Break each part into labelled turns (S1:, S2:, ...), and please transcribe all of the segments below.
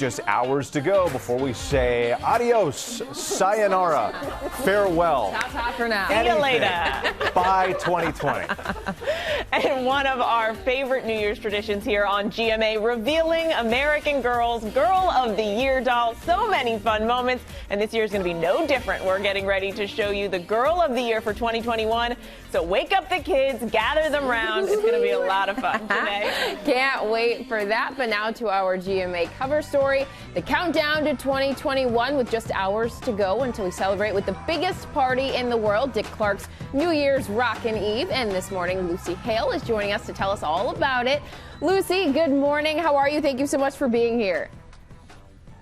S1: Just hours to go before we say adios, sayonara, farewell.
S2: Ta-ta for now.
S3: See you later.
S1: By 2020.
S3: And one of our favorite New Year's traditions here on GMA, revealing American Girl's Girl of the Year doll. So many fun moments, and this year is going to be no different. We're getting ready to show you the Girl of the Year for 2021. So wake up the kids, gather them round. It's going to be a lot of fun today.
S2: Can't wait for that. But now to our GMA cover story. The countdown to 2021 with just hours to go until we celebrate with the biggest party in the world, Dick Clark's New Year's Rockin' Eve. And this morning, Lucy Hale is joining us to tell us all about it. Lucy, good morning. How are you? Thank you so much for being here.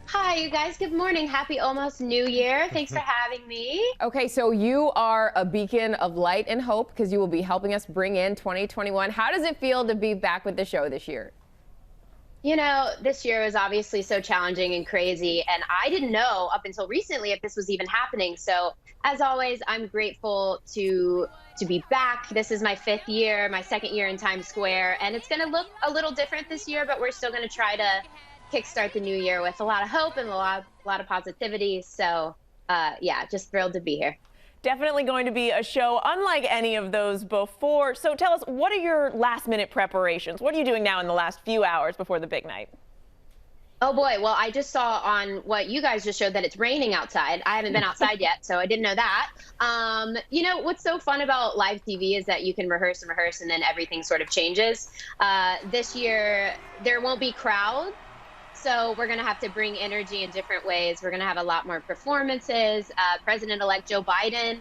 S4: Hi, you guys. Good morning. Happy almost New Year. Thanks for having me.
S2: Okay, so you are a beacon of light and hope because you will be helping us bring in 2021. How does it feel to be back with the show this year?
S4: You know, this year was obviously so challenging and crazy, and I didn't know up until recently if this was even happening. So, as always, I'm grateful to be back. This is my 5th year, my 2nd year in Times Square, and it's going to look a little different this year, but we're still going to try to kickstart the new year with a lot of hope and a lot of positivity. So, yeah, just thrilled to be here.
S3: Definitely going to be a show unlike any of those before. So tell us, what are your last-minute preparations? What are you doing now in the last few hours before the big night?
S4: Oh, boy. Well, I just saw on what you guys just showed that it's raining outside. I haven't been outside yet, so I didn't know that. You know, what's so fun about live TV is that you can rehearse and then everything sort of changes. This year, there won't be crowds. So we're going to have to bring energy in different ways. We're going to have a lot more performances. President-elect Joe Biden,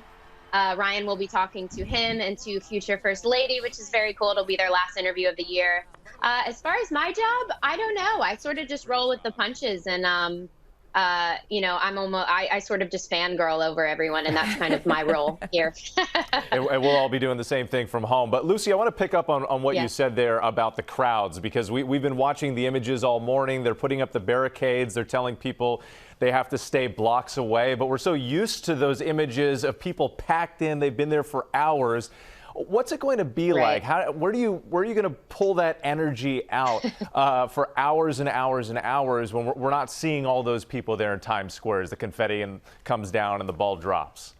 S4: Ryan will be talking to him and to future First Lady, which is very cool. It'll be their last interview of the year. As far as my job, I don't know. I sort of just roll with the punches, and you know, I sort of just fangirl over everyone, and that's kind of my role here.
S1: And we'll all be doing the same thing from home. But Lucy, I want to pick up on what you said there about the crowds, because we've been watching the images all morning. They're putting up the barricades. They're telling people they have to stay blocks away. But we're so used to those images of people packed in. They've been there for hours. What's it going to be like? Where are you going to pull that energy out for hours and hours and hours when we're not seeing all those people there in Times Square as the confetti comes down and the ball drops?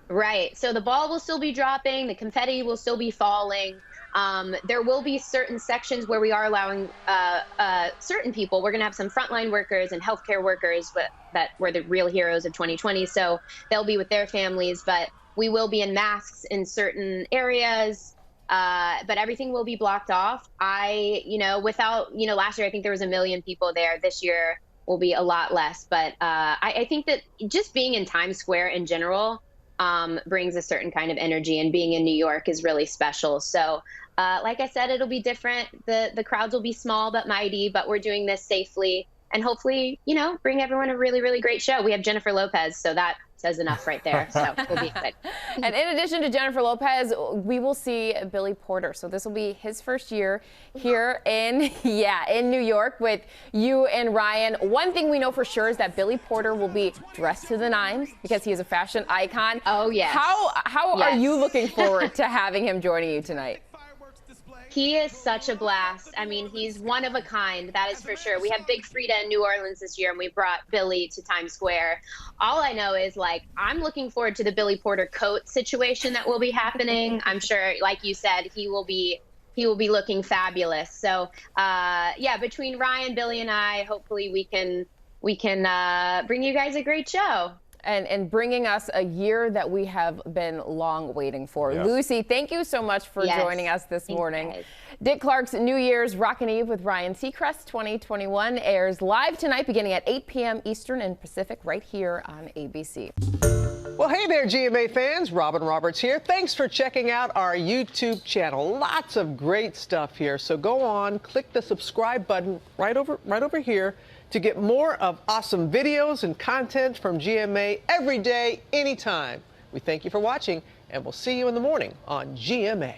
S4: Right. So the ball will still be dropping. The confetti will still be falling. There will be certain sections where we are allowing certain people. We're going to have some frontline workers and healthcare workers that were the real heroes of 2020. So they'll be with their families, but we will be in masks in certain areas, but everything will be blocked off. Last year I think there was 1 million people there. This year will be a lot less. But I think that just being in Times Square in general brings a certain kind of energy, and being in New York is really special. So like I said, it'll be different. The crowds will be small but mighty, but we're doing this safely and hopefully, you know, bring everyone a really, really great show. We have Jennifer Lopez, so that says enough right there. So we'll be excited.
S2: And in addition to Jennifer Lopez, we will see Billy Porter. So this will be his first year here in New York with you and Ryan. One thing we know for sure is that Billy Porter will be dressed to the nines because he is a fashion icon.
S4: Oh, yes.
S2: How are you looking forward to having him joining you tonight?
S4: He is such a blast. I mean, he's one of a kind, that is for sure. We have Big Frida in New Orleans this year, and we brought Billy to Times Square. All I know is, like, I'm looking forward to the Billy Porter coat situation that will be happening. I'm sure, like you said, he will be looking fabulous. So, yeah, between Ryan, Billy, and I, hopefully we can bring you guys a great show.
S2: And bringing us a year that we have been long waiting for. Yes. Lucy, thank you so much for joining us this morning. Dick Clark's New Year's Rockin' Eve with Ryan Seacrest 2021 airs live tonight beginning at 8 p.m. Eastern and Pacific right here on ABC.
S5: Well, hey there, GMA fans. Robin Roberts here. Thanks for checking out our YouTube channel. Lots of great stuff here. So go on, click the subscribe button right over here to get more of awesome videos and content from GMA every day, anytime. We thank you for watching, and we'll see you in the morning on GMA.